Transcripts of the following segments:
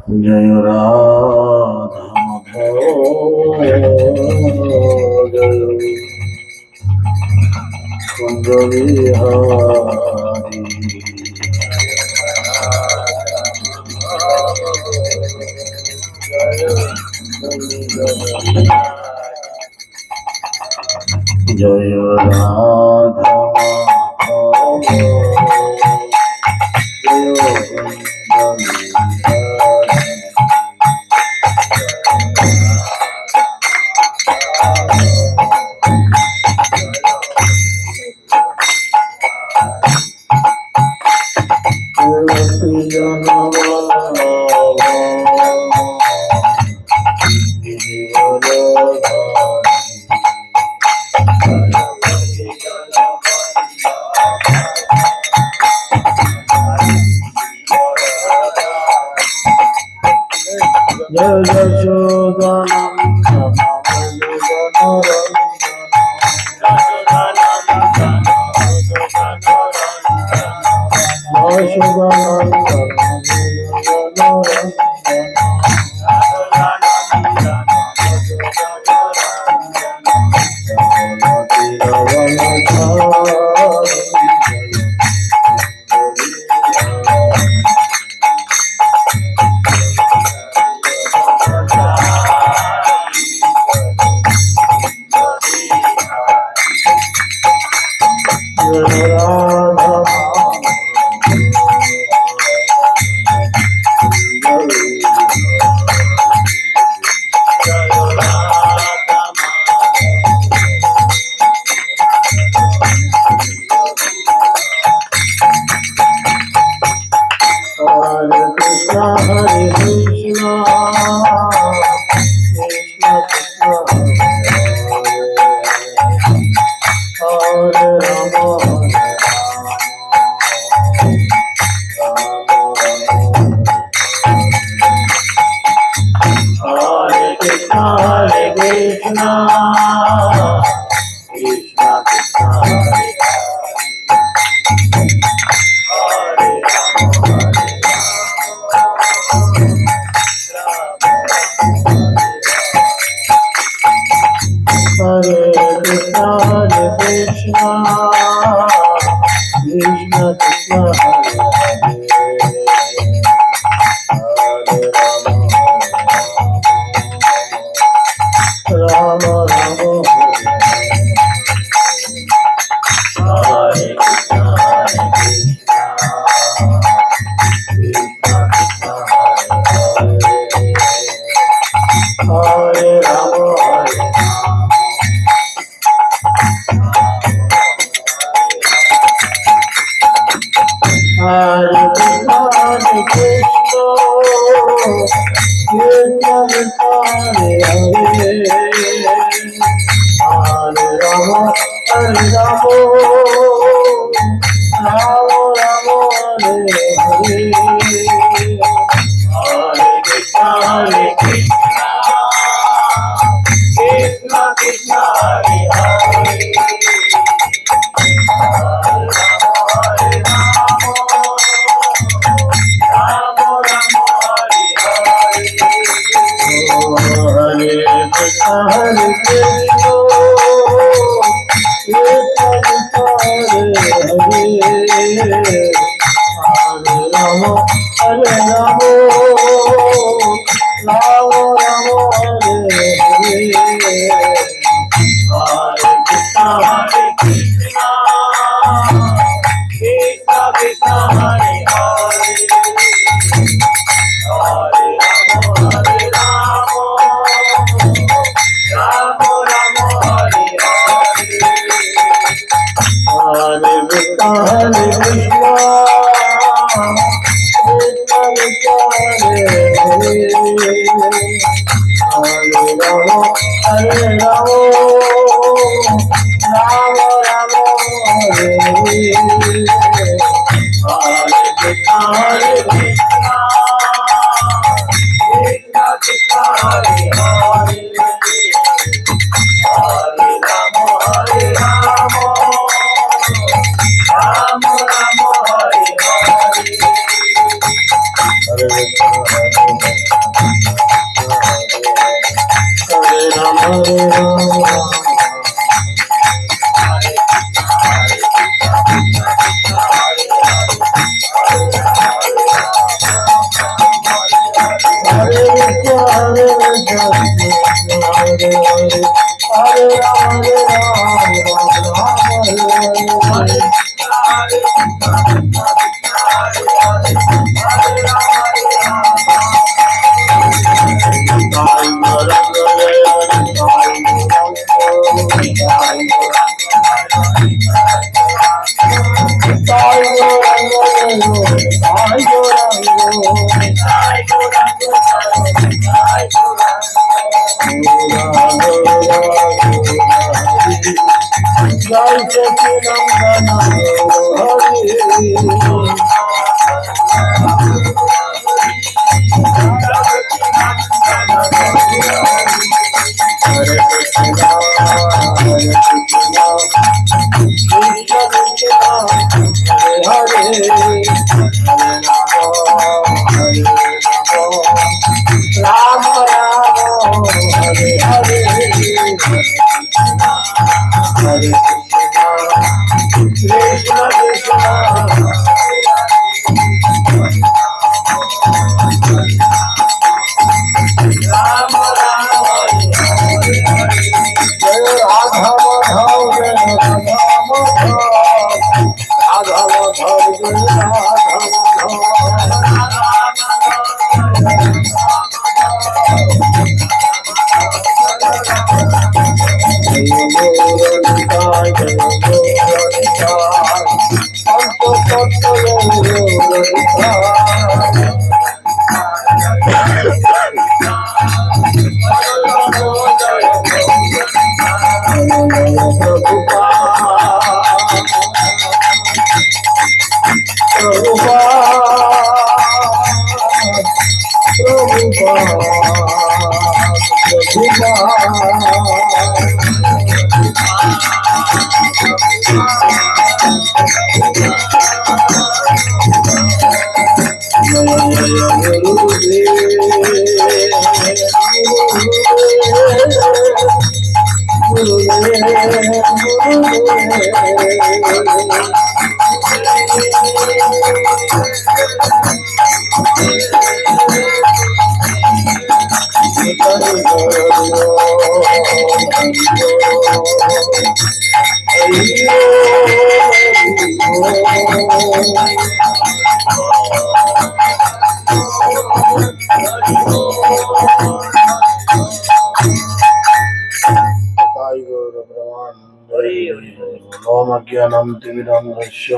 जय राधा माधव जय कुंज बिहारी जय राधा माधव जय कुंज बिहारी ज्ञानंतिमिरन्धस्य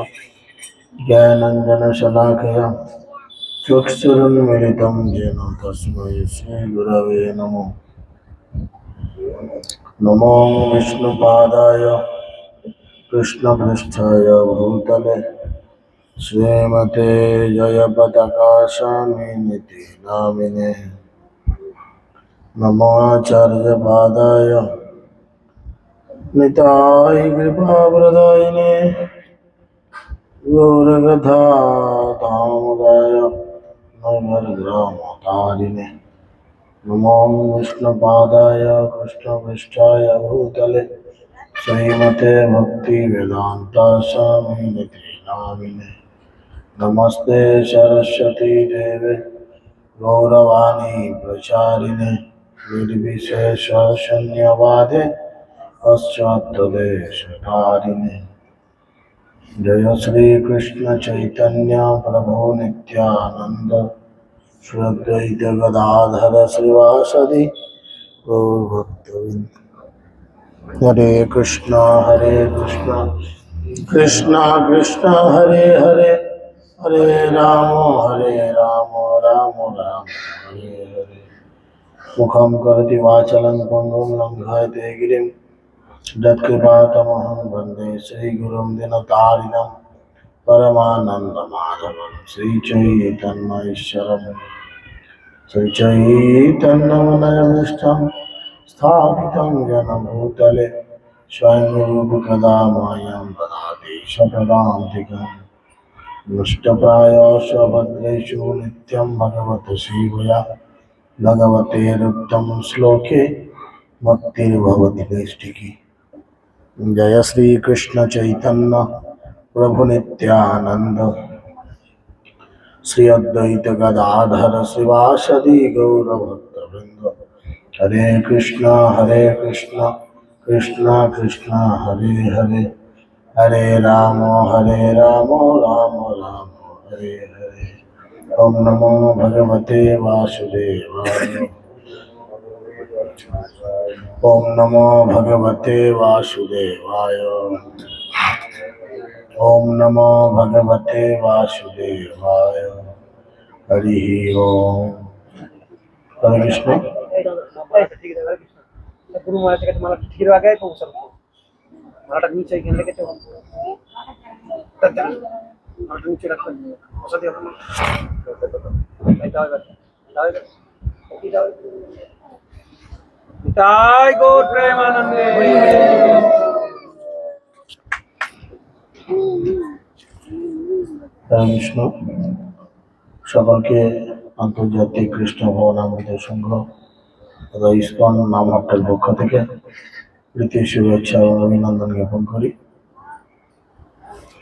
ज्ञानञ्जनशलाकया चक्षुरुन्मिलितं येन तस्मै श्रीगुरवे नमः। नमो विष्णुपादाय कृष्णपृष्ठाय भूतले श्रीमते जयपताकाशामिनिति नामिने। नमो आचार्यपादाय निताय कृपाप्रदायिने गौरकथा दामोदाय नवरग्रामतारिणे। नमो विष्णुपादाय कृष्णपृष्ठाय भूतले श्रीमते भक्तिवेदान्ता स्वामिनिति नामिने। नमस्ते सरस्वती देवे गौरवाणी प्रचारिणे निर्विशेष शून्यवादे पश्चात्तदेशधारिणे। जय श्री कृष्ण चैतन्य प्रभु नित्यानंद श्री अद्वैत गदाधर श्रीवासदि गौरभक्तवृंद। हरे कृष्णा कृष्णा कृष्णा हरे हरे हरे राम राम राम हरे हरे। मुखं करोति वाचालं पङ्गुं लङ्घयते गिरिं यत्कृपातमहं वन्दे श्रीगुरुं दिनतारिणं परमानन्दमाधवं श्रीचैतन्यैश्वरं श्रीचैतन्यमनयमिष्ठं स्थापितं जनभूतले स्वयं रूपकदा मायं ददाति शतदान्तिकम्। नष्टप्रायेषु अभद्रेषु नित्यं भगवत सेवया भगवतेरुक्तं श्लोके भक्तिर्भवति नैष्ठिकी। जय श्री कृष्ण चैतन्य प्रभु नित्यानंद श्री अद्वैत गदाधर शिवासदि गौर भक्तवृंद। हरे कृष्णा कृष्णा कृष्णा हरे हरे, हरे राम राम राम हरे हरे। ओम नमो भगवते वासुदेवाय। ओम नमो भगवते वासुदेवाय। ओम नमो भगवते वासुदेवाय। हरि ओम। हरे कृष्ण। गुरु महाराज के मला ठीक रहा गया तो सर मला नीचे घेने के तो मला नीचे रख असं दे आपण निताय गौर प्रेमानंदे। हरे कृष्ण। সকলকে আন্তর্জাতিক কৃষ্ণ ভবনামৃত সংঘ তথা ইসকন নামহট্টের পক্ষ থেকে প্রীতি শুভেচ্ছা ও অভিনন্দন জ্ঞাপন করি।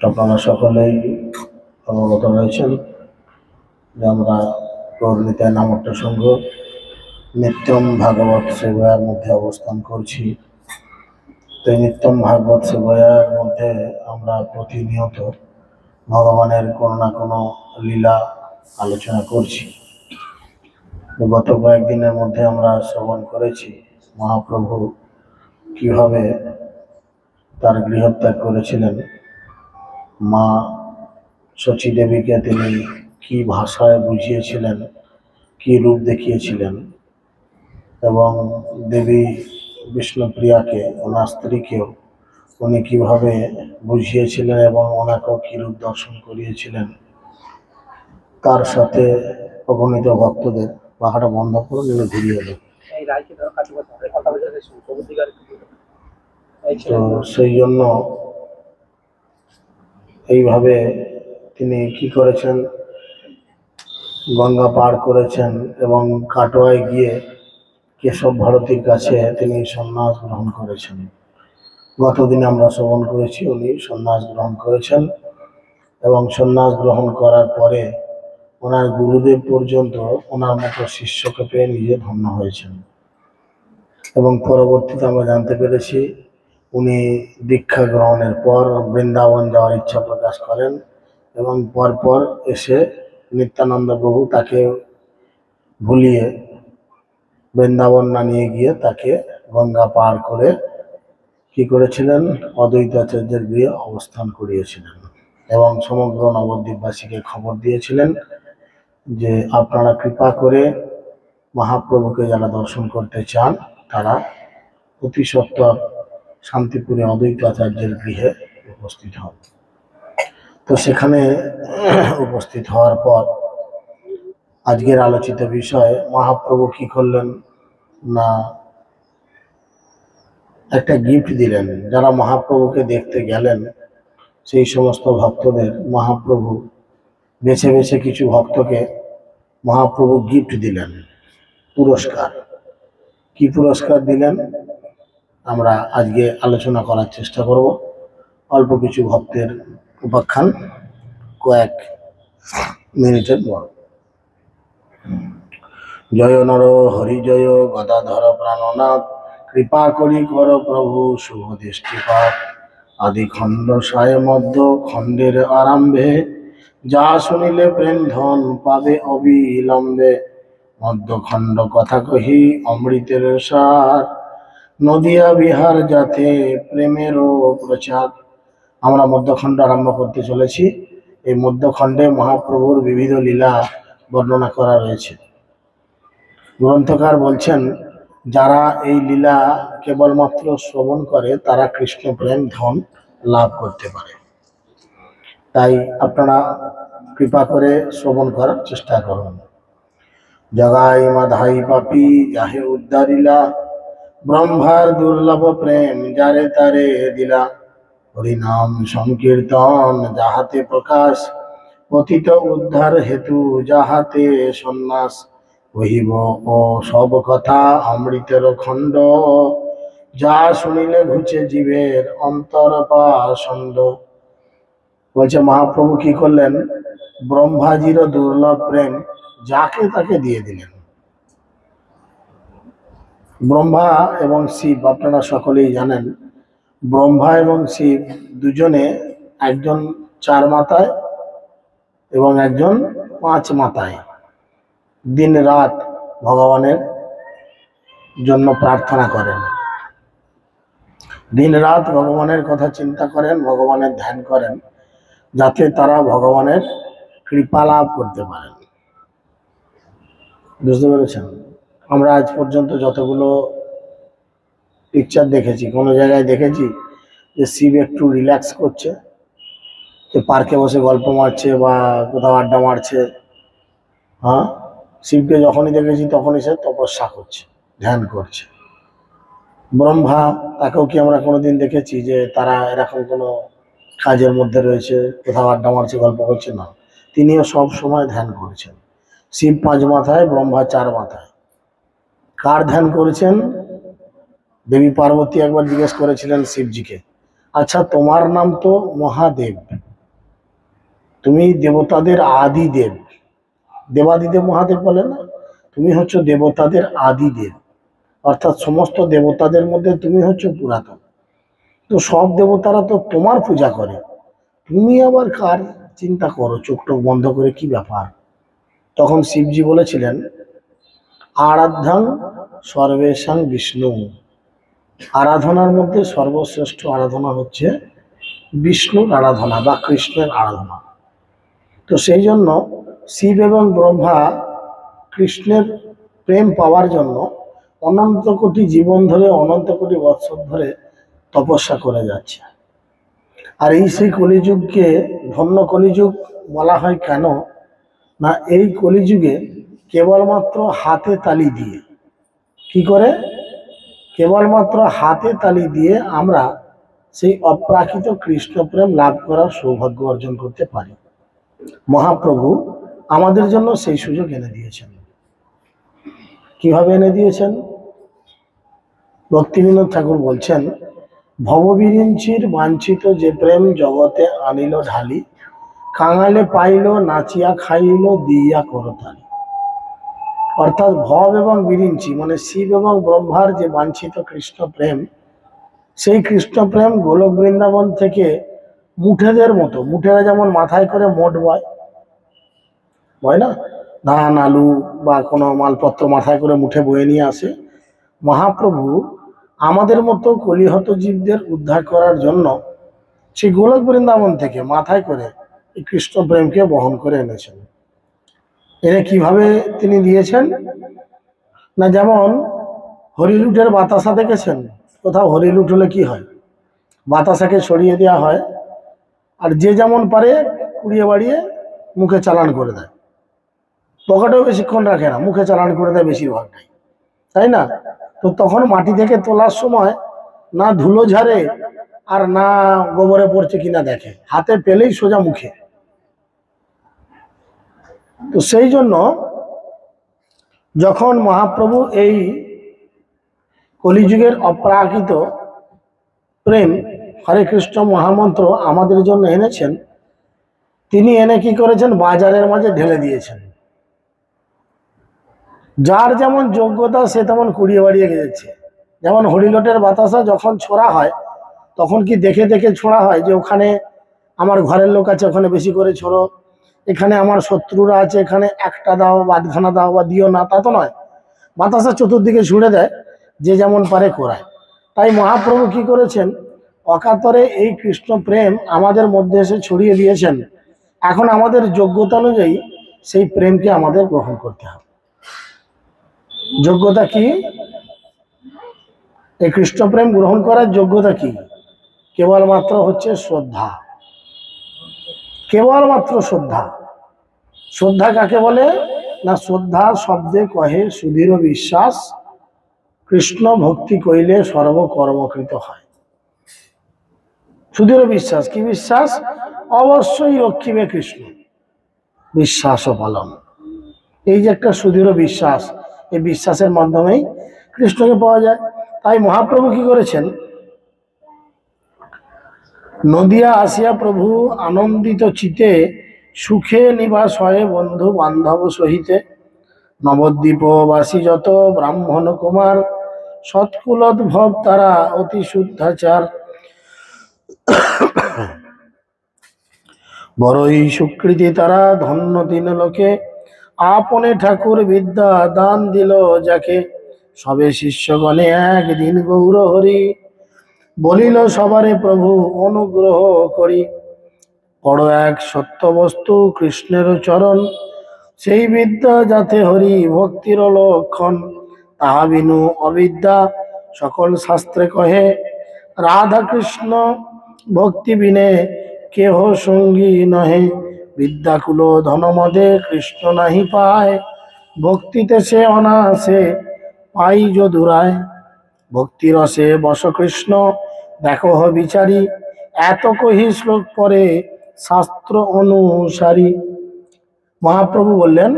আপনারা সকলেই অবগত রয়েছেন যে আমরা গৌরনীতায় নামহট্ট সংঘ নিত্যম ভাগবত সেবায়ের মধ্যে অবস্থান করছি। তো নিত্যম ভাগবত সেবায়ের মধ্যে আমরা প্রতিনিয়ত ভগবানের কোনো না কোনো লীলা আলোচনা করছি। গত কয়েকদিনের মধ্যে আমরা শ্রবণ করেছি মহাপ্রভু কিভাবে তার গৃহত্যাগ করেছিলেন, মা শচী দেবীকে তিনি কি ভাষায় বুঝিয়েছিলেন, কি রূপ দেখিয়েছিলেন, এবং দেবী বিষ্ণুপ্রিয়াকে ওনার স্ত্রীকেও উনি কিভাবে বুঝিয়েছিলেন এবং ওনাকেও কি রূপ দর্শন করিয়েছিলেন। তার সাথে অগণিত ভক্তদের পাহাড়া বন্ধ করে নিয়ে ঘুরিয়ে এলো। তো সেই জন্য এইভাবে তিনি কি করেছেন, গঙ্গা পার করেছেন এবং কাটোয়ায় গিয়ে কেশব ভারতীর কাছে তিনি সন্ন্যাস গ্রহণ করেছেন। গতদিন আমরা শ্রবণ করেছি উনি সন্ন্যাস গ্রহণ করেছেন এবং সন্ন্যাস গ্রহণ করার পরে ওনার গুরুদেব পর্যন্ত ওনার মতো শিষ্যকে পেয়ে নিজে ধন্য হয়েছেন। এবং পরবর্তীতে আমরা জানতে পেরেছি উনি দীক্ষা গ্রহণের পর বৃন্দাবন যাওয়ার ইচ্ছা প্রকাশ করেন এবং পরপর এসে নিত্যানন্দ প্রভু তাকে ভুলিয়ে বৃন্দাবন না নিয়ে গিয়ে তাকে গঙ্গা পার করে কি করেছিলেন, অদ্বৈতাচার্যের গৃহে অবস্থান করিয়েছিলেন এবং সমগ্র নবদ্বীপবাসীকে খবর দিয়েছিলেন যে আপনারা কৃপা করে মহাপ্রভুকে যারা দর্শন করতে চান তারা অতি সত্বর শান্তিপুরে অদ্বৈতাচার্যের গৃহে উপস্থিত হন। তো সেখানে উপস্থিত হওয়ার পর আজকের আলোচিত বিষয় মহাপ্রভু কি করলেন না, একটা গিফট দিলেন। যারা মহাপ্রভুকে দেখতে গেলেন সেই সমস্ত ভক্তদের মহাপ্রভু বেছে বেছে কিছু ভক্তকে মহাপ্রভু গিফট দিলেন, পুরস্কার। কি পুরস্কার দিলেন আমরা আজকে আলোচনা করার চেষ্টা করব। অল্প কিছু ভক্তের উপাখ্যান কয়েক মিনিটের পর। জয় নর হরি জয় গদাধর প্রাণনাথ, কৃপা করি কর প্রভু শুভ দৃষ্টিপাত। আদি খণ্ড সায় মধ্য খণ্ডের আরম্ভে, যা শুনিলে প্রেম ধন পাবে অবিলম্বে। মধ্যখণ্ড কথা কহি অমৃতের সার, নদিয়া বিহার যাতে প্রেমেরও প্রচার। আমরা মধ্যখণ্ড আরম্ভ করতে চলেছি। এই মধ্যখণ্ডে মহাপ্রভুর বিবিধ লীলা বর্ণনা করা রয়েছে। গ্রন্থকার বলছেন যারা এই লীলা কেবলমাত্র শ্রবণ করে তারা কৃষ্ণ প্রেম ধন লাভ করতে পারে। তাই আপনারা কৃপা করে শ্রবণ করার চেষ্টা করুন। জগাই মাধাই পাপি যাহে উদ্ধারিলা, ব্রহ্মার দুর্লভ প্রেম যারে তারে দিলা। হরিনাম সংকীর্তন যাহাতে প্রকাশ, পতিত উদ্ধার হেতু যাহাতে সন্ন্যাস কহিব ও সব কথা অমৃতের খণ্ড, যা শুনিলে ঘুচে জীবের অন্তর পাষণ্ড। বলছে মহাপ্রভু কি করলেন, ব্রহ্মাজির দুর্লভ প্রেম যাকে তাকে দিয়ে দিলেন। ব্রহ্মা এবং শিব আপনারা সকলেই জানেন, ব্রহ্মা এবং শিব দুজনে, একজন 4 মাথায় এবং একজন 5 মাথায় দিন রাত ভগবানের জন্য প্রার্থনা করেন, দিন রাত ভগবানের কথা চিন্তা করেন, ভগবানের ধ্যান করেন, যাতে তারা ভগবানের কৃপা লাভ করতে পারেন। বুঝতে পেরেছেন? আমরা আজ পর্যন্ত যতগুলো পিকচার দেখেছি, কোনো জায়গায় দেখেছি যে শিব একটু রিল্যাক্স করছে, যে পার্কে বসে গল্প মারছে বা কোথাও আড্ডা মারছে? হ্যাঁ, শিবকে যখনই দেখেছি তখনই সে তপস্যা করছে, ধ্যান করছে। ব্রহ্মা, তাকেও কি আমরা কোনোদিন দেখেছি যে তারা এরকম কোনো কাজের মধ্যে রয়েছে, কোথাও আড্ডা মারছে, গল্প করছে? না, তিনিও সব সময় ধ্যান করেছেন। শিব 5 মাথায়, ব্রহ্মা 4 মাথায়। কার ধ্যান করেছেন? দেবী পার্বতী একবার জিজ্ঞেস করেছিলেন শিবজিকে, আচ্ছা তোমার নাম তো মহাদেব, তুমি দেবতাদের আদি দেব, দেবাদিদেব মহাদেব বলে না, তুমি হচ্ছে দেবতাদের আদি দেব, অর্থাৎ সমস্ত দেবতাদের মধ্যে তুমি হচ্ছে পুরাতন। তো সব দেবতারা তো তোমার পূজা করে, তুমি আবার কার চিন্তা করো চোখ টোক বন্ধ করে, কি ব্যাপার? তখন শিবজি বলেছিলেন, আরাধ্যাং সর্বেশাং বিষ্ণু, আরাধনার মধ্যে সর্বশ্রেষ্ঠ আরাধনা হচ্ছে বিষ্ণুর আরাধনা বা কৃষ্ণের আরাধনা। তো সেই জন্য শিব এবং ব্রহ্মা কৃষ্ণের প্রেম পাওয়ার জন্য অনন্ত কোটি জীবন ধরে, অনন্ত কোটি বৎসর ধরে তপস্যা করে যাচ্ছে। আর এই সেই কলিযুগকে ধন্য কলিযুগ বলা হয় কেন না, এই কলিযুগে কেবলমাত্র হাতে তালি দিয়ে, কি করে? কেবলমাত্র হাতে তালি দিয়ে আমরা সেই অপ্রাকৃত কৃষ্ণ প্রেম লাভ করার সৌভাগ্য অর্জন করতে পারি। মহাপ্রভু আমাদের জন্য সেই সুযোগ এনে দিয়েছেন। কিভাবে এনে দিয়েছেন? ভক্তিবিনোদ ঠাকুর বলছেন, ভববিরিঞ্চির বাঞ্ছিত যে প্রেম জগতে আনিল ঢালি, কাঙালে পাইল নাচিয়া খাইল দিয়া করতালি। অর্থাৎ ভব এবং বিরিঞ্চি মানে শিব এবং ব্রহ্মার যে বাঞ্ছিত কৃষ্ণ প্রেম, সেই কৃষ্ণ প্রেম গোলক বৃন্দাবন থেকে মুঠেদের মতো, মুঠেরা যেমন মাথায় করে মোট বয় না, ধান আলু বা কোনো মালপত্র মাথায় করে মুঠে বয়ে নিয়ে আসে, মহাপ্রভু আমাদের মতো কলিহত জীবদের উদ্ধার করার জন্য সেই গোলক বৃন্দাবন থেকে মাথায় করে এই কৃষ্ণ প্রেমকে বহন করে এনেছেন। এনে কিভাবে তিনি দিয়েছেন না, যেমন হরিলুটের বাতাসা দেখেছেন? কোথাও হরিলুট হলে কি হয়, বাতাসাকে ছড়িয়ে দেওয়া হয়, আর যে যেমন পারে কুড়িয়ে বাড়িয়ে মুখে চালান করে দেয়, পকেটেও বেশিক্ষণ রাখে না, মুখে চালান করে দেয় বেশিরভাগটাই, তাই না? তো তখন মাটি থেকে তোলার সময় না ধুলো ঝাড়ে আর না গোবরে পড়ছে কিনা দেখে, হাতে পেলেই সোজা মুখে। তো সেই জন্য যখন মহাপ্রভু এই কলিযুগের অপ্রাকৃত প্রেম হরে কৃষ্ণ মহামন্ত্র আমাদের জন্য এনেছেন, তিনি এনে কি করেছেন, বাজারের মাঝে ঢেলে দিয়েছেন। যার যেমন যোগ্যতা সে তেমন কুড়িয়ে বাড়িয়ে গেছে। যেমন হরিলটের বাতাসা যখন ছোড়া হয় তখন কি দেখে দেখে ছোড়া হয় যে ওখানে আমার ঘরের লোক আছে, ওখানে বেশি করে ছোড়ো, এখানে আমার শত্রুরা আছে, এখানে একটা দাও বা আধখানা দাও বা দিও না, তা তো নয়। বাতাসা চতুর্দিকে ছুঁড়ে দেয়, যে যেমন পারে করায়। তাই মহাপ্রভু কি করেছেন, অকাতরে এই কৃষ্ণ প্রেম আমাদের মধ্যে এসে ছড়িয়ে দিয়েছেন। এখন আমাদের যোগ্যতা অনুযায়ী সেই প্রেমকে আমাদের গ্রহণ করতে হবে। যোগ্যতা কি? এই কৃষ্ণ প্রেম গ্রহণ করার যোগ্যতা কি? কেবলমাত্র হচ্ছে শ্রদ্ধা, কেবলমাত্র শ্রদ্ধা। শ্রদ্ধা কাকে বলে না, শ্রদ্ধা শব্দে কহে সুদৃঢ় বিশ্বাস, কৃষ্ণ ভক্তি কইলে সর্বকর্মকৃত হয়। সুদৃঢ় বিশ্বাস, কি বিশ্বাস? অবশ্যই রক্ষিবে কৃষ্ণ, বিশ্বাস ও পালন। এই যে একটা সুদৃঢ় বিশ্বাস, এই বিশ্বাসের মাধ্যমেই কৃষ্ণকে পাওয়া যায়। তাই মহাপ্রভু কি করেছেন, নদিয়া আসিয়া প্রভু আনন্দিত চিতে সুখে নিবাস হয় বন্ধু বান্ধব সহিতে। নবদ্বীপবাসী যত ব্রাহ্মণ কুমার সৎকুলোদ্ভব তারা অতি শুদ্ধাচার। বড়ই সুকৃতি তারা ধন্য দিন লোকে আপনে ঠাকুর বিদ্যা দান দিল যাকে। সবে শিষ্যগণে একদিন গৌর হরি বলিল সবারে প্রভু অনুগ্রহ করি। বড় এক সত্য বস্তু কৃষ্ণের চরণ সেই বিদ্যা যাতে হরি ভক্তির লক্ষণ। তাহা বিনু অবিদ্যা সকল শাস্ত্রে কহে রাধা কৃষ্ণ ভক্তি বিনে কেহ সঙ্গী নহে। বিদ্যাকুল ধনমদে কৃষ্ণ নাহি পায় ভক্তিতে সে অনাসে পাই যদুরায়। ভক্তিরসে বস কৃষ্ণ দেখো বিচারি এত কহি শ্লোক পরে শাস্ত্র অনুসারী। মহাপ্রভু বললেন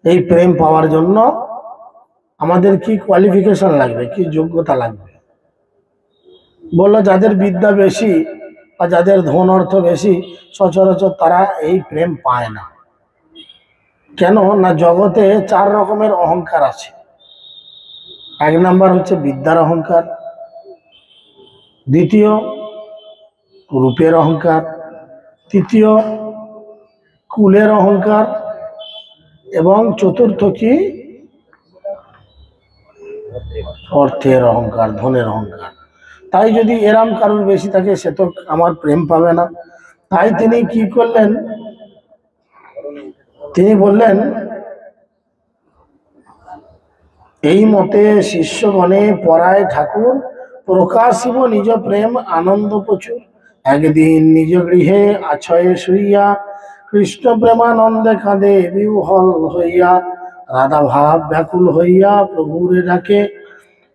এই প্রেম পাওয়ার জন্য আমাদের কি কোয়ালিফিকেশন লাগবে, কি যোগ্যতা লাগবে। বললো যাদের বিদ্যা বেশি বা যাদের ধন অর্থ বেশি সচরাচর তারা এই প্রেম পায় না। কেন না, জগতে 4 রকমের অহংকার আছে। 1 নাম্বার হচ্ছে বিদ্যার অহংকার, দ্বিতীয় রূপের অহংকার, তৃতীয় কুলের অহংকার এবং চতুর্থ কি অর্থের অহংকার, ধনের অহংকার। তাই যদি এরাম কারোর বেশি থাকে সে তো আমার প্রেম পাবে না। তাই তিনি কি করলেন, তিনি বললেন এই মতে শিষ্যগণে পরায় ঠাকুর প্রকাশিব নিজ প্রেম আনন্দ প্রচুর। একদিন নিজ গৃহে আছয়ে শুইয়া কৃষ্ণ প্রেমানন্দে কাঁদে বিহ্বল হইয়া। রাধা ভাব ব্যাকুল হইয়া প্রভুরে ডাকে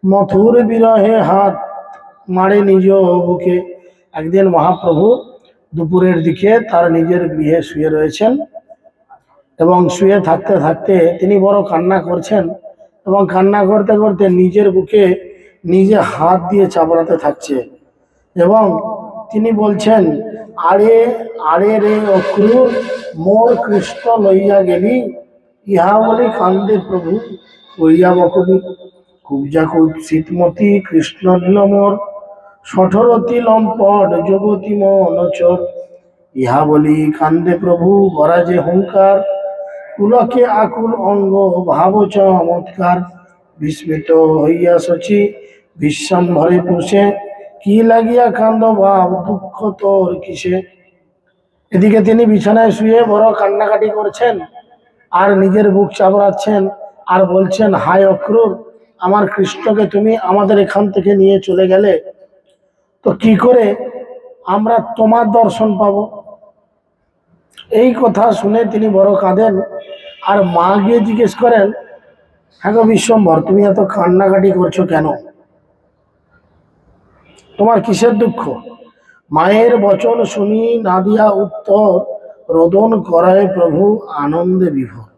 মথুর বিরহে হাত মারে নিজ বুকে। একদিন মহাপ্রভু দুপুরের দিকে তার নিজের গৃহে শুয়ে রয়েছেন এবং শুয়ে থাকতে থাকতে তিনি বড় কান্না করছেন এবং কান্না করতে করতে নিজের বুকে নিজে হাত দিয়ে চাপড়াতে থাকছে এবং তিনি বলছেন আরে আরে রে অক্রূর মোর কৃষ্ণ লইয়া গেলি। ইহা বলি কান্দে প্রভু কইয়া বকুলি। কুবজা শীতমতি কৃষ্ণ নিল মোর সঠরতি লম্পট যুবতী মনচর। ইহা বলি কান্দে প্রভু বরাজে হুঙ্কার পুলকে আকুল অঙ্গ ভাব চমৎকার। বিস্মিত হইয়া শচী বিশ্বম্ভরে পুষে কি লাগিয়া কান্দ ভাব দুঃখ তোর কিসে। এদিকে তিনি বিছানায় শুয়ে বড় কান্নাকাটি করছেন আর নিজের বুক চাপড়াচ্ছেন আর বলছেন হায় অক্রূর, আমার কৃষ্ণকে তুমি আমাদের এখান থেকে নিয়ে চলে গেলে তো কি করে আমরা তোমার দর্শন পাবো। এই কথা শুনে তিনি বড় কাঁদেন আর মা গিয়ে জিজ্ঞেস করেন হ্যাঁ গো বিশ্বম্ভর, তুমি এত কান্নাকাটি করছো কেন, তোমার কিসের দুঃখ। মায়ের বচন শুনি না দিয়া উত্তর রোদন করায় প্রভু আনন্দে বিভোর।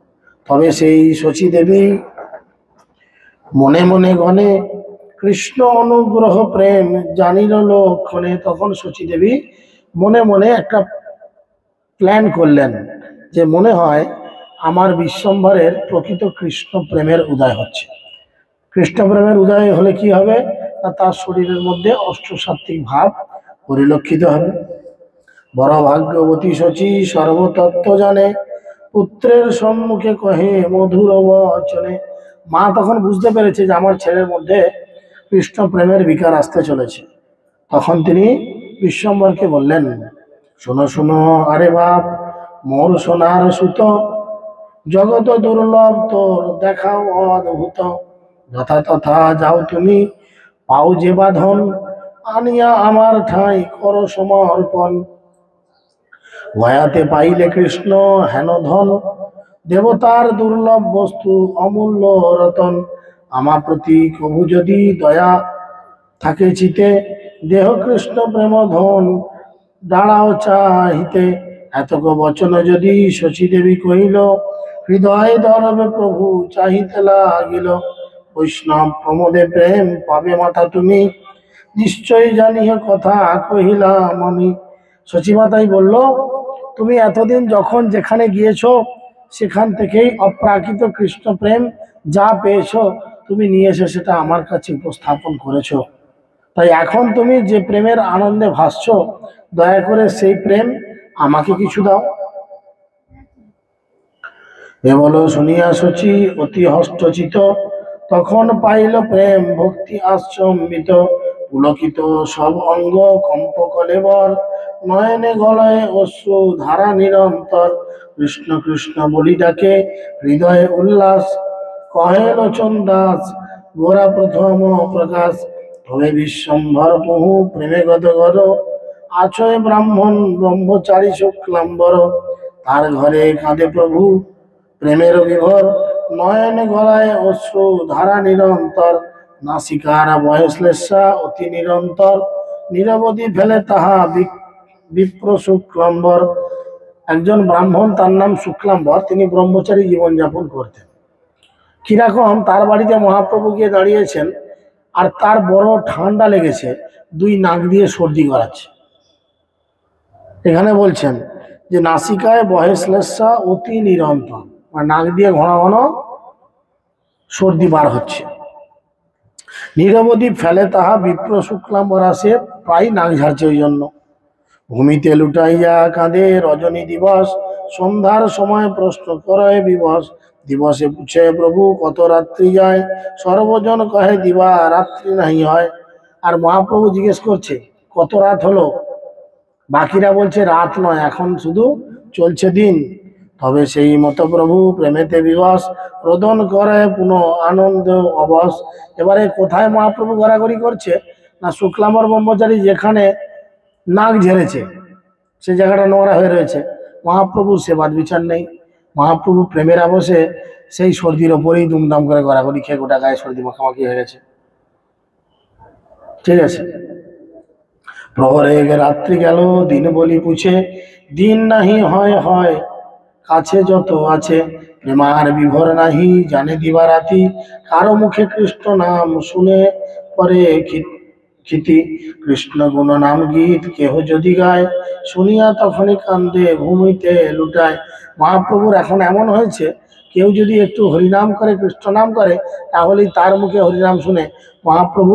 তবে সেই শচী দেবী মনে মনে গণে কৃষ্ণ অনুগ্রহ প্রেম জানিল লক্ষণে। তখন শচী দেবী মনে মনে একটা প্ল্যান করলেন যে মনে হয় আমার বিশ্বম্ভরের প্রকৃত কৃষ্ণ প্রেমের উদয় হচ্ছে। কৃষ্ণ প্রেমের উদয় হলে কি হবে না, তার শরীরের মধ্যে অষ্টসাত্ত্বিক ভাব পরিলক্ষিত হবে। বড় ভাগ্যবতী শচী সর্বতত্ত্ব জানে পুত্রের সম্মুখে কহে মধুর বচনে। মা তখন বুঝতে পেরেছে যে আমার ছেলের মধ্যে কৃষ্ণ প্রেমের বিকার আসতে চলেছে। তখন তিনি বিশ্বম্ভরকে বললেন শোনো শোনো আরে বাপ মোর সোনার সুত জগত দুর্লভ তোর দেখাও অদ্ভুত। যথা তথা যাও তুমি পাও যে বাঁধন আনিয়া আমার ঠাঁই কর সমর্পণ। গয়াতে পাইলে কৃষ্ণ হেন ধন দেবতার দুর্লভ বস্তু অমূল্য রতন। আমার প্রতি কভু যদি দয়া থাকে চিতে দেহ কৃষ্ণ প্রেম ধন দাঁড়াও চাহিতে। এতক বচন যদি শচী দেবী কহিল, হৃদয় দরবে প্রভু চাহিতে লাগিল। বৈষ্ণব প্রমোদে প্রেম পাবে মাতা তুমি, নিশ্চয় জানিয়ে কথা কহিলাম আমি। সচিমাতাই বলল, তুমি এতদিন যখন যেখানে গিয়েছো সেখান থেকেই অপ্রাকৃত কৃষ্ণ প্রেম যা পেয়েছো তুমি নিয়ে এসে সেটা আমার কাছে উপস্থাপন করেছো। তাই এখন তুমি যে প্রেমের আনন্দে ভাসছো, দয়া করে সেই প্রেম আমাকে কিছু দাও। এ বলো শুনিয়া শচী অতি হস্তচিত, তখন পাইল প্রেম ভক্তি আশ্রমিত। পুলকিত সব অঙ্গ কম্প কলেবর, নয়নে গলায় অশ্রু ধারা নিরন্তর। কৃষ্ণ কৃষ্ণ বলি ডাকে হৃদয়ে উল্লাস, কহে লোচন দাস গোরা প্রথম প্রকাশ। তবে বিশ্বম্ভর বহু প্রেমে গত গর, আছয় ব্রাহ্মণ ব্রহ্মচারী শুক্লাম্বর। তার ঘরে কাঁদে প্রভু প্রেমের বিভোর, নয়ন গলায় অশ্রু ধারা নিরন্তর। নাসিকার বয়শ্লেষা অতি নিরন্তর, নিরবধি ফেলে তাহা বিপ্র শুক্লাম্বর। একজন ব্রাহ্মণ, তার নাম শুক্লাম্বর, তিনি ব্রহ্মচারী জীবনযাপন করতেন। কিরকম, তার বাড়িতে মহাপ্রভু গিয়ে দাঁড়িয়েছেন আর তার বড় ঠান্ডা লেগেছে, দুই নাক দিয়ে সর্দি করাচ্ছে। এখানে বলছেন যে নাসিকায় বয়শ্লেষা অতি নিরন্তর, মানে নাক দিয়ে ঘন ঘন সর্দি বার হচ্ছে। নিরবধি ফেলে তাহা বিপ্র শুক্লাম্বর, সে প্রায় নাক ঝাড়ছে ওই জন্য। ভূমিতে লুটাইয়া কাঁদে রজনী দিবস, সন্ধ্যার সময় প্রশ্ন করে বিবশ। দিবসে পুছে প্রভু কত রাত্রি যায়, সর্বজন কহে দিবা রাত্রি নাহি হয়। আর মহাপ্রভু জিজ্ঞেস করছে কত রাত হলো, বাকিরা বলছে রাত নয়, এখন শুধু চলছে দিন। তবে সেই মতো প্রভু প্রেমেতে বিবশ, রোদন করে পুনঃ আনন্দ অবশ। এবারে কোথায় মহাপ্রভু ঘোরাঘুরি করছে না, শুক্লাম্বর ব্রহ্মচারী যেখানে নাক ঝেড়েছে সে জায়গাটা নোংরা হয়ে রয়েছে, মহাপ্রভু সে বাদ বিচার নেই। মহাপ্রভু প্রেমের আবশে সেই সর্দির ওপরেই দুমদাম করে ঘোরাঘুরি খেয়ে গোটা গায়ে সর্দি মাখামাখি হয়ে গেছে। ঠিক আছে, প্রহরে রাত্রি গেল দিন বলি পুছে, দিন নাহি হয় হয় কাছে যত আছে। প্রেমার বিভোর নাহি জানে দিবা রাতি, কারো মুখে কৃষ্ণ নাম শুনে পরে খ্যাতি। কৃষ্ণ গুণ নাম গীত কেহ যদি গায়, শুনিয়া তখনই কান্দে ভূমিতে লুটায়। মহাপ্রভুর এখন এমন হয়েছে, কেউ যদি একটু হরিনাম করে কৃষ্ণ নাম করে, তাহলেই তার মুখে হরিনাম শুনে মহাপ্রভু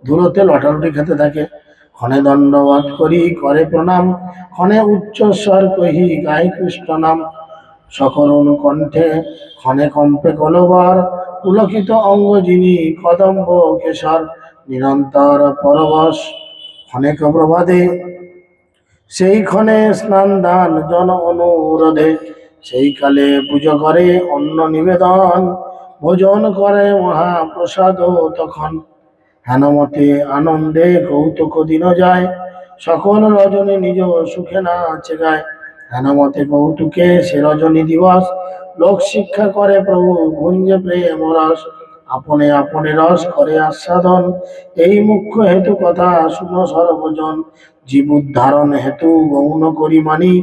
ধুলোতে লটালটি খেতে থাকে। ক্ষণে দণ্ডবত করি করে প্রণাম, ক্ষণে উচ্চ স্বর কহি গাই কৃষ্ণ নাম। সকরুণ কণ্ঠে ক্ষণে কম্পে কলবর, পুলকিত অঙ্গ যিনি কদম্ব কেশর। নিরন্তর পরবশ ক্ষণেক প্রবাদে, সেই ক্ষণে স্নান দান জন অনুরোধে। সেই কালে পুজো করে অন্ন নিবেদন, ভোজন করে মহাপ্রসাদ তখন। হেনমতে আনন্দে কৌতুক দিন যায়, সকল রজনী নিজ সুখে নাচে গায়। হেনমতে কৌতুকে সে রজনী দিবস, লোক শিক্ষা করে প্রভু গুঞ্জে প্রেম রস। আপনে আপনে রস করে আস্বাদন, এই মুখ্য হেতু কথা শুনো সর্বজন। জীব উদ্ধারণ হেতু গৌণ করি মানি,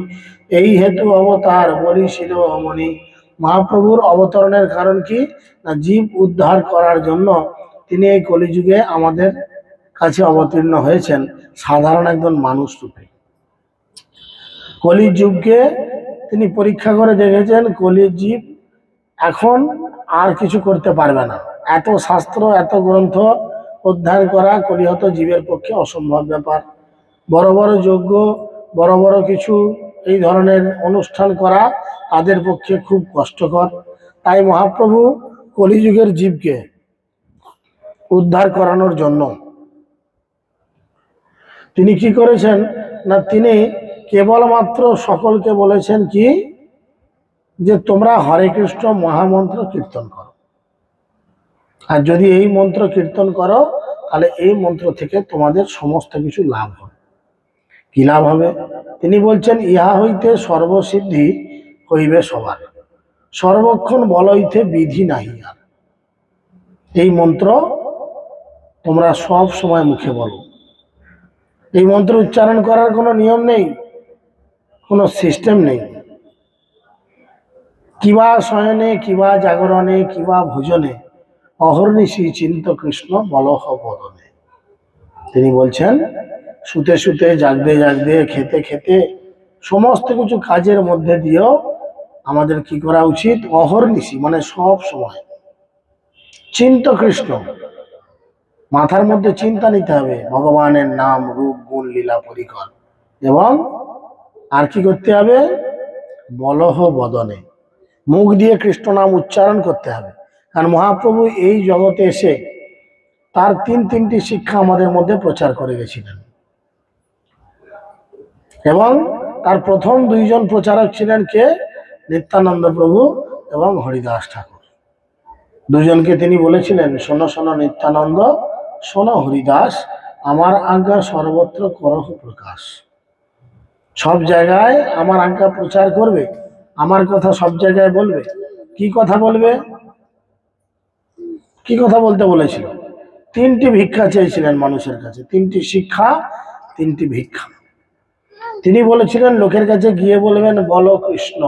এই হেতু অবতার বলিছিল মনি। মহাপ্রভুর অবতরণের কারণ কি না, জীব উদ্ধার করার জন্য তিনি এই কলিযুগে আমাদের কাছে অবতীর্ণ হয়েছেন সাধারণ একজন মানুষ রূপে। কলিযুগকে তিনি পরীক্ষা করে দেখেছেন, কলির জীব এখন আর কিছু করতে পারবে না। এত শাস্ত্র এত গ্রন্থ অধ্যয়ন করা কলিহত জীবের পক্ষে অসম্ভব ব্যাপার। বড় বড় যজ্ঞ, বড় বড় কিছু এই ধরনের অনুষ্ঠান করা তাদের পক্ষে খুব কষ্টকর। তাই মহাপ্রভু কলিযুগের জীবকে উদ্ধার করানোর জন্য তিনি কি করেছেন না, তিনি কেবলমাত্র সকলকে বলেছেন কি, যে তোমরা হরে কৃষ্ণ মহামন্ত্র কীর্তন করো, আর যদি এই মন্ত্র কীর্তন করো তাহলে এই মন্ত্র থেকে তোমাদের সমস্ত কিছু লাভ হবে। কি লাভ হবে? তিনি বলছেন, ইহা হইতে সর্বসিদ্ধি হইবে সবার, সর্বক্ষণ বলইতে বিধি নাহি আর। এই মন্ত্র তোমরা সব সময় মুখে বলো। এই মন্ত্র উচ্চারণ করার কোনো নিয়ম নেই, কোনো সিস্টেম নেই। কিবা শয়নে, কিবা জাগরণে, কিবা ভোজনে, অহর্নিশি চিন্ত কৃষ্ণ বলহ বদনে। তিনি বলছেন শুতে শুতে, জাগতে জাগতে, খেতে খেতে, সমস্ত কিছু কাজের মধ্যে দিয়েও আমাদের কি করা উচিত? অহর্নিশি মানে সব সময় চিন্ত কৃষ্ণ, মাথার মধ্যে চিন্তা নিতে হবে ভগবানের নাম, রূপ, গুণ, লীলা পরিকর। এবং আর কি করতে হবে? বলহ বদনে, মুখ দিয়ে কৃষ্ণ নাম উচ্চারণ করতে হবে। কারণ মহাপ্রভু এই জগতে এসে তার তিনটি শিক্ষা আমাদের মধ্যে প্রচার করে গেছিলেন। এবং তার প্রথম দুইজন প্রচারক ছিলেন কে? নিত্যানন্দ প্রভু এবং হরিদাস ঠাকুর। দুজনকে তিনি বলেছিলেন, শোনো শোনো নিত্যানন্দ, শোনো হরিদাস, আমার আজ্ঞা সর্বত্র করহ প্রকাশ। সব জায়গায় আমার আজ্ঞা প্রচার করবে, আমার কথা সব জায়গায় বলবে। কি কথা বলবে? কি কথা বলতে বলেছিল? তিনটি ভিক্ষা চেয়েছিলেন মানুষের কাছে, তিনটি শিক্ষা, তিনটি ভিক্ষা। তিনি বলেছিলেন লোকের কাছে গিয়ে বলবেন বলো কৃষ্ণ।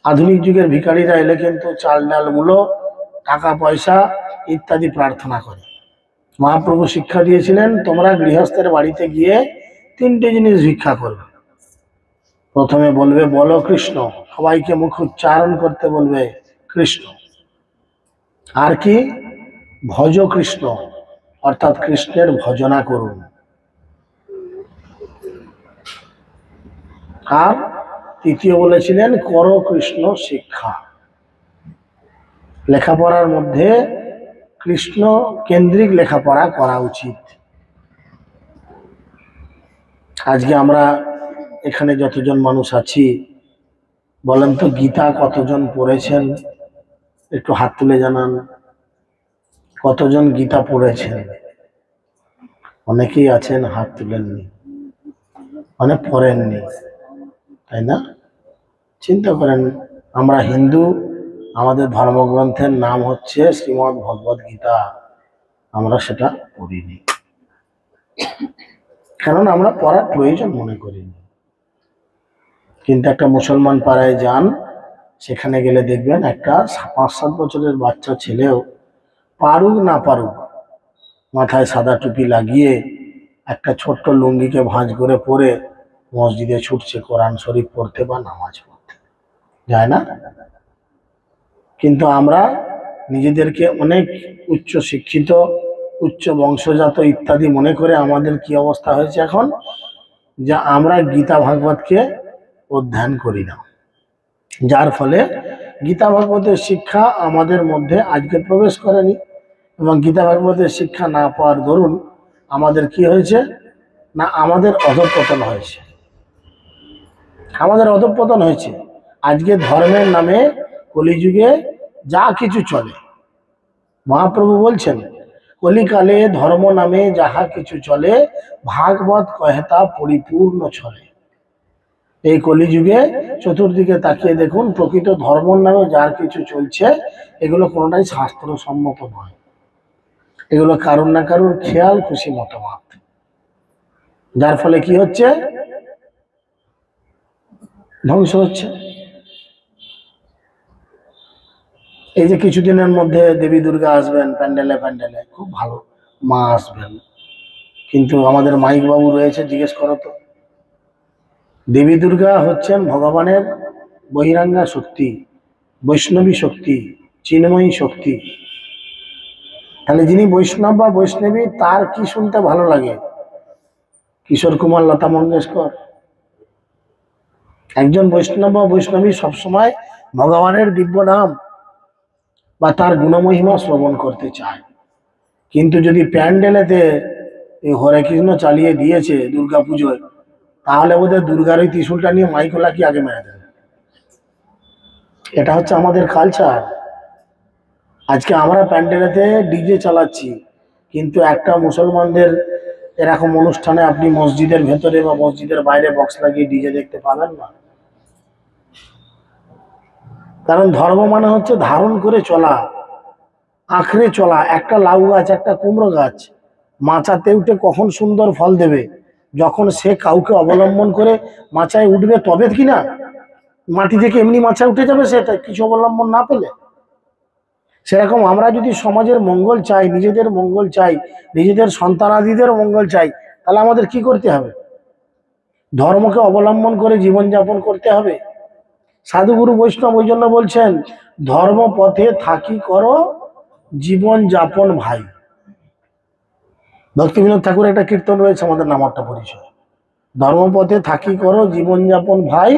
আধুনিক যুগের ভিখারিরা এলে কিন্তু চাল ডাল মূলো, টাকা পয়সা ইত্যাদি প্রার্থনা করে। মহাপ্রভু শিক্ষা দিয়েছিলেন তোমরা গৃহস্থের বাড়িতে গিয়ে তিনটে জিনিস ভিক্ষা করবে। প্রথমে বলবে বলো কৃষ্ণ, সবাইকে মুখ উচ্চারণ করতে বলবে কৃষ্ণ। আর কি? ভজ কৃষ্ণ, অর্থাৎ কৃষ্ণের ভজনা করুন। আর তৃতীয় বলেছিলেন করো কৃষ্ণ শিক্ষা। লেখাপড়ার মধ্যে কৃষ্ণ কেন্দ্রিক লেখাপড়া করা উচিত। আজকে আমরা এখানে যতজন মানুষ আছি, বলেন তো গীতা কতজন পড়েছেন? একটু হাত তুলে জানান। কতজন গীতা পড়েছেন? অনেকেই আছেন হাত তুলেননি, মানে পড়েননি, তাই না? চিন্তা করেন, আমরা হিন্দু, আমাদের ধর্মগ্রন্থের নাম হচ্ছে শ্রীমদ্ ভগবদ গীতা, আমরা সেটা পড়িনি, কারণ আমরা পড়ার প্রয়োজন মনে করিনি। কিন্তু একটা মুসলমান পাড়ায় যান, সেখানে গেলে দেখবেন একটা 5-7 বছরের বাচ্চা ছেলেও পারুক না পারুক, মাথায় সাদা টুপি লাগিয়ে একটা ছোট্ট লুঙ্গিকে ভাঁজ করে পরে মসজিদে ছুটছে কোরআন শরীফ পড়তে বা নামাজ পড়তে, যায় না? কিন্তু আমরা নিজেদেরকে অনেক উচ্চ শিক্ষিত, উচ্চ বংশজাত ইত্যাদি মনে করে আমাদের কি অবস্থা হয়েছে এখন, যে আমরা গীতা ভাগবতকে অধ্যয়ন করি না। যার ফলে গীতা ভাগবতের শিক্ষা আমাদের মধ্যে আজকে প্রবেশ করেনি। এবং গীতা ভাগবতের শিক্ষা না পাওয়ার দরুন আমাদের কি হয়েছে না, আমাদের অধঃপতন হয়েছে। আমাদের অধঃপতন হয়েছে। আজকে ধর্মের নামে কলিযুগে যা কিছু চলে, মহাপ্রভু বলছেন কলিকালে ধর্ম নামে যাহা কিছু চলে, ভাগবত কহেতা পরিপূর্ণ চলে। এই কলিযুগে চতুর্দিকে তাকিয়ে দেখুন, প্রকৃত ধর্মর নামে যার কিছু চলছে, এগুলো কোনোটাই শাস্ত্রসম্মত নয়। এগুলো কারুর না কারুর খেয়াল খুশি মতামত। যার ফলে কি হচ্ছে? ধ্বংস হচ্ছে। এই যে কিছুদিনের মধ্যে দেবী দুর্গা আসবেন প্যান্ডেলে প্যান্ডেলে, খুব ভালো, মা আসবেন, কিন্তু আমাদের মাইক বাবু রয়েছে, জিজ্ঞেস করো তো, দেবী দুর্গা হচ্ছেন ভগবানের বহিরাঙ্গা শক্তি, বৈষ্ণবী শক্তি, চিন্ময়ী শক্তি। তাহলে যিনি বৈষ্ণব বা বৈষ্ণবী, তার কি শুনতে ভালো লাগে? কিশোর কুমার, লতা মঙ্গেশকর? একজন বৈষ্ণব বা বৈষ্ণবী সবসময় ভগবানের দিব্য নাম বা তার গুণমহিমা শ্রবণ করতে চায়। কিন্তু যদি প্যান্ডেলেতে এই হরে কৃষ্ণ চালিয়ে দিয়েছে দুর্গা পুজোয়, তাহলে ওদের দুর্গার ওই ত্রিশূলটা নিয়ে মাইকোলা কি আগে মেরে দেবে। এটা হচ্ছে আমাদের কালচার। আজকে আমরা প্যান্ডেলেতে ডিজে চালাচ্ছি, কিন্তু একটা মুসলমানদের এরকম অনুষ্ঠানে আপনি মসজিদের ভেতরে বা মসজিদের বাইরে বক্স লাগিয়ে ডিজে দেখতে পাবেন না। কারণ ধর্ম মানে হচ্ছে ধারণ করে চলা, আঁকড়ে চলা। একটা লাউ গাছ, একটা কুমড়ো গাছ মাচাতে উঠে কখন সুন্দর ফল দেবে যখন সে কাউকে অবলম্বন করে মাচায় উঠবে তবে কি না, মাটি থেকে এমনি মাচায় উঠে যাবে সেটা কিছু অবলম্বন না পেলে। সেরকম আমরা যদি সমাজের মঙ্গল চাই, নিজেদের মঙ্গল চাই, নিজেদের সন্তানাদিদের মঙ্গল চাই, তাহলে আমাদের কি করতে হবে? ধর্মকে অবলম্বন করে জীবনযাপন করতে হবে। সাধুগুরু বৈষ্ণব ওই জন্য বলছেন, ধর্ম পথে থাকি করো জীবন যাপন ভাই। ভক্তিবিনোদ ঠাকুর একটা কীর্তন রয়েছে, আমাদের নামারটা পরিচয়। ধর্মপথে থাকি করো জীবন যাপন ভাই,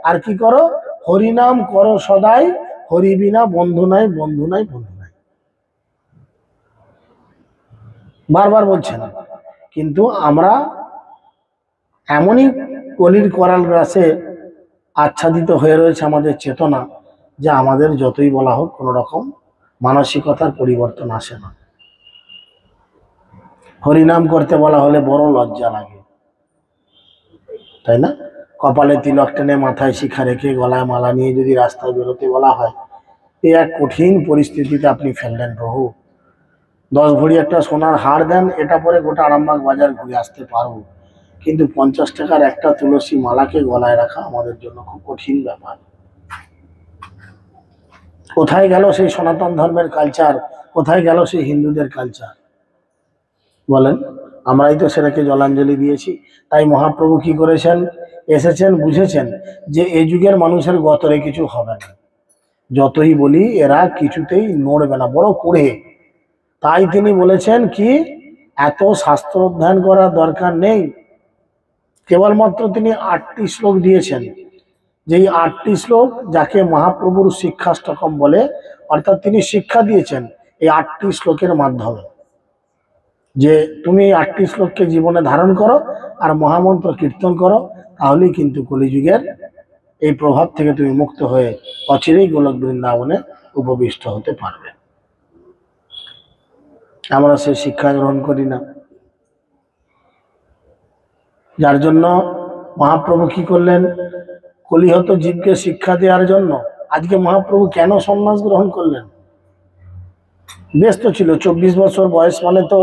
আর কি করো? হরিনাম করো সদাই, হরি বিনা বন্ধু নাই, বন্ধু নাই, বন্ধু নাই। বারবার বলছেন। কিন্তু আমরা এমনই কলির করাল গ্রাসে আচ্ছাদিত হয়ে রয়েছে আমাদের চেতনা, যে আমাদের যতই বলা হোক কোনো রকম মানসিকতার পরিবর্তন আসে না। হরিনাম করতে বলা হলে বড় লজ্জা লাগে, তাই না? কপালে তিলক টেনে, মাথায় শিখা রেখে, গলায় মালা নিয়ে যদি রাস্তায় বেরোতে বলা হয়, এই এক কঠিন পরিস্থিতিতে আপনি ফেললেন প্রভু। 10 ভরি একটা সোনার হার দেন, এটা পরে গোটা আরামবাগ বাজার ঘুরে আসতে পারবো, কিন্তু 50 টাকার একটা তুলসী মালাকে গলায় রাখা আমাদের জন্য খুব কঠিন ব্যাপার। কোথায় গেল সেই সনাতন ধর্মের কালচার? কোথায় গেল সেই হিন্দুদের কালচার? বলেন। আমরাই তো সেটাকে জলাঞ্জলি দিয়েছি। তাই মহাপ্রভু কি করেছেন? এসেছেন, বুঝেছেন যে এই যুগের মানুষের গতরে কিছু হবে না, যতই বলি এরা কিছুতেই নড়বে না, বড় করে। তাই তিনি বলেছেন কি, এত শাস্ত্র অধ্যয়ন করার দরকার নেই। কেবলমাত্র তিনি 8টি শ্লোক দিয়েছেন, যেই 8টি শ্লোক যাকে মহাপ্রভুর শিক্ষাষ্টকম বলে, অর্থাৎ তিনি শিক্ষা দিয়েছেন এই 8টি শ্লোকের মাধ্যমে, যে তুমি 8টি শ্লোককে জীবনে ধারণ করো আর মহামন্ত্র কীর্তন করো, তাহলেই কিন্তু কলিযুগের এই প্রভাব থেকে তুমি মুক্ত হয়ে অচিরেই গোলক বৃন্দাবনে উপবিষ্ট হতে পারবে। আমরা সে শিক্ষা গ্রহণ করি না, যার জন্য মহাপ্রভু কি করলেন? কলিহত জীবকে শিক্ষা দেওয়ার জন্য আজকে মহাপ্রভু কেন সন্ন্যাস গ্রহণ করলেন? ব্যস্ত ছিল। 24 বছর বয়স মানে তো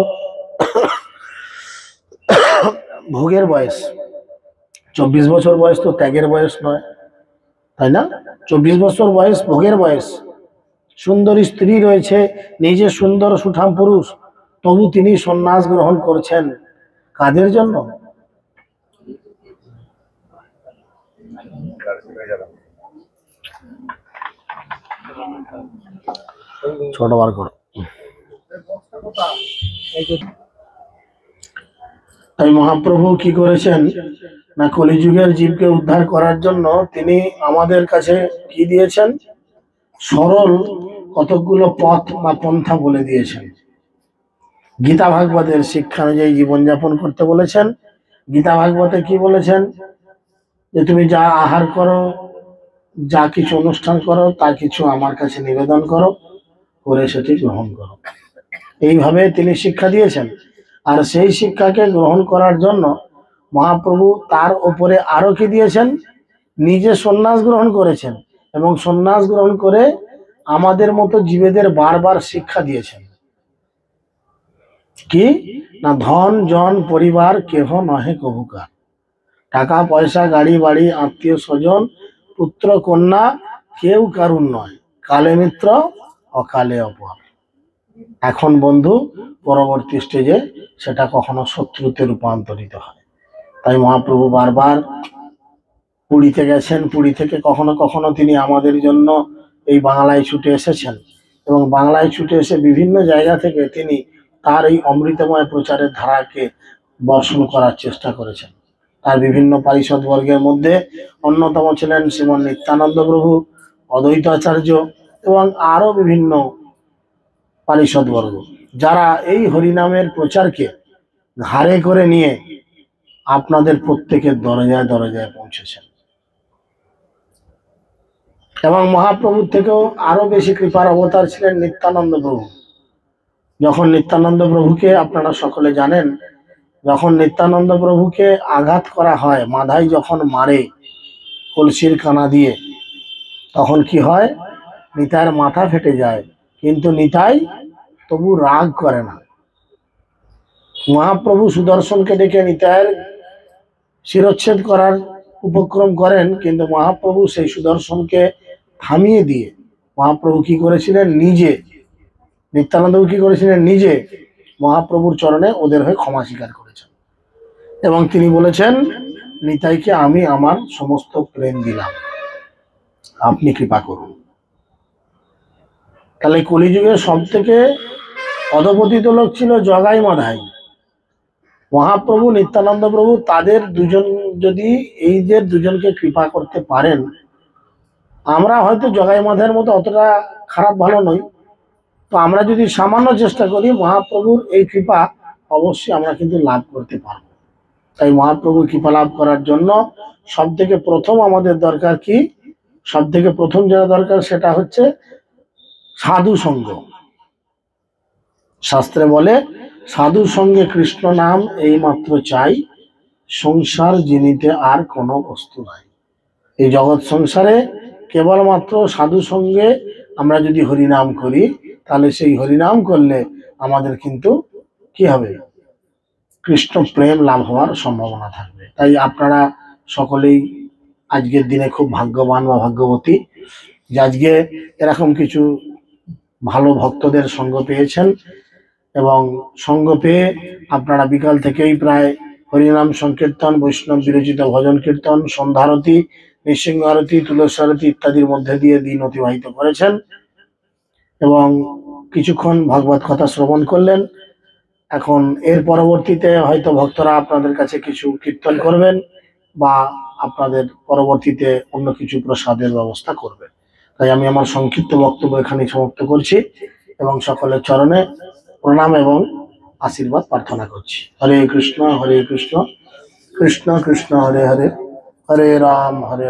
ভোগের বয়স। 24 বছর বয়স তো ত্যাগের বয়স নয়, তাই না? 24 বছর বয়স ভোগের বয়স। সুন্দরী স্ত্রী রয়েছে, নিজে সুন্দর সুঠাম পুরুষ, তবু তিনি সন্ন্যাস গ্রহণ করছেন। কাদের জন্য? ছোট বার করো। তাই মহাপ্রভু কি করেছেন না, কলিযুগের জীবকে উদ্ধার করার জন্য তিনি আমাদের কাছে কি দিয়েছেন? সরল কতকগুলো পথ বা পন্থা বলে দিয়েছেন। গীতা ভাগবতের শিক্ষা অনুযায়ী জীবনযাপন করতে বলেছেন। গীতা ভাগবতে কি বলেছেন? যে তুমি যা আহার করো, যা কিছু অনুষ্ঠান করো, তা কিছু আমার কাছে নিবেদন করো, করে সেটি গ্রহণ করো। এইভাবে তিনি শিক্ষা দিয়েছেন। আর সেই শিক্ষাকে গ্রহণ করার জন্য মহাপ্রভু তার উপরে আরো কি দিয়েছেন? নিজে সন্ন্যাস গ্রহণ করেছেন, এবং সন্ন্যাস গ্রহণ করে আমাদের মতো জীবেদের বারবার শিক্ষা দিয়েছেন কি না, ধন জন পরিবার কেহ নহে কভুকার। টাকা পয়সা, গাড়ি বাড়ি, আত্মীয় স্বজন, পুত্র কন্যা কেউ কারুর নয়, কালে মিত্র অকালে অপর। এখন বন্ধু, পরবর্তী স্টেজে সেটা কখনো শত্রুতে রূপান্তরিত হয়। তাই মহাপ্রভু বারবার পুরীতে গেছেন, পুরী থেকে কখনো কখনো তিনি আমাদের জন্য এই বাংলায় ছুটে এসেছেন, এবং বাংলায় ছুটে এসে বিভিন্ন জায়গা থেকে তিনি তার এই অমৃতময় প্রচারের ধারাকে বর্ষণ করার চেষ্টা করেছেন। তার বিভিন্ন পারিষদ বর্গের মধ্যে অন্যতম ছিলেন শ্রীমন নিত্যানন্দ প্রভু, অদ্বৈত আচার্য, এবং আরো বিভিন্ন পারিষদ বর্গ, যারা এই হরিনামের প্রচারকে ঘাড়ে করে নিয়ে আপনাদের প্রত্যেকের দরজায় দরজায় পৌঁছেছেন। এবং মহাপ্রভুর থেকেও আরো বেশি কৃপার অবতার ছিলেন নিত্যানন্দ প্রভু। যখন নিত্যানন্দ প্রভুকে, আপনারা সকলে জানেন, যখন নিত্যানন্দ প্রভুকে আঘাত করা হয়, মাথায় যখন মারে কলসির কানা দিয়ে, তখন কি হয়? নিতাইয়ের মাথা ফেটে যায়, কিন্তু নিতাই তবু রাগ করে না। মহাপ্রভু সুদর্শনকে ডেকে নিতাইয়ের শিরচ্ছেদ করার উপক্রম করেন, কিন্তু মহাপ্রভু সেই সুদর্শনকে থামিয়ে দিয়ে মহাপ্রভু কি করেছিলেন, নিজে নিত্যানন্দবাবু কি করেছিলেন, নিজে মহাপ্রভুর চরণে ওদের হয়ে ক্ষমা স্বীকার করেছেন এবং তিনি বলেছেন, নিতাইকে আমি আমার সমস্ত প্রেম দিলাম, আপনি কৃপা করুন। তাহলে কলিযুগের সব থেকে অধপতিত লোক ছিল জগাই মাধাই। মহাপ্রভু নিত্যানন্দ প্রভু তাদের দুজন যদি এই যে দুজনকে কৃপা করতে পারেন, আমরা হয়তো জগাই মাধাইয়ের মতো অতটা খারাপ ভালো নই, তো আমরা যদি সামান্য চেষ্টা করি মহাপ্রভুর এই কৃপা অবশ্যই আমরা কিন্তু লাভ করতে পারবো। তাই মহাপ্রভুর কৃপা লাভ করার জন্য সব থেকে প্রথম আমাদের দরকার কি, সব থেকে প্রথম যেটা দরকার সেটা হচ্ছে সাধু সঙ্গ। শাস্ত্রে বলে, সাধু সঙ্গে কৃষ্ণ নাম এই মাত্র চাই, সংসার জিনিতে আর কোনো বস্তু নাই। এই জগৎ সংসারে কেবলমাত্র সাধু সঙ্গে আমরা যদি হরিনাম করি, তাহলে সেই হরিনাম করলে আমাদের কিন্তু কি হবে, কৃষ্ণ প্রেম লাভ হওয়ার সম্ভাবনা থাকবে। তাই আপনারা সকলেই আজকের দিনে খুব ভাগ্যবান বা ভাগ্যবতী যে আজকে এরকম কিছু ভালো ভক্তদের সঙ্গ পেয়েছেন এবং সঙ্গ পেয়ে আপনারা বিকাল থেকেই প্রায় হরিনাম সংকীর্তন, বৈষ্ণব বিরচিত ভজন কীর্তন, সন্ধ্যারতি, নৃসিংহ আরতি, তুলসী আরতি ইত্যাদির মধ্যে দিয়ে দিন অতিবাহিত করেছেন এবং কিছুক্ষণ ভাগবত কথা শ্রবণ করলেন। এখন এর পরবর্তীতে হয়তো ভক্তরা আপনাদের কাছে কিছু কীর্তন করবেন বা আপনাদের পরবর্তীতে অন্য কিছু প্রসাদের ব্যবস্থা করবেন। তাই আমি আমার সংক্ষিপ্ত বক্তব্য এখানে সমাপ্ত করছি এবং সকলের চরণে প্রণাম এবং আশীর্বাদ প্রার্থনা করছি। হরে কৃষ্ণ কৃষ্ণ কৃষ্ণ হরে হরে, হরে রাম হরে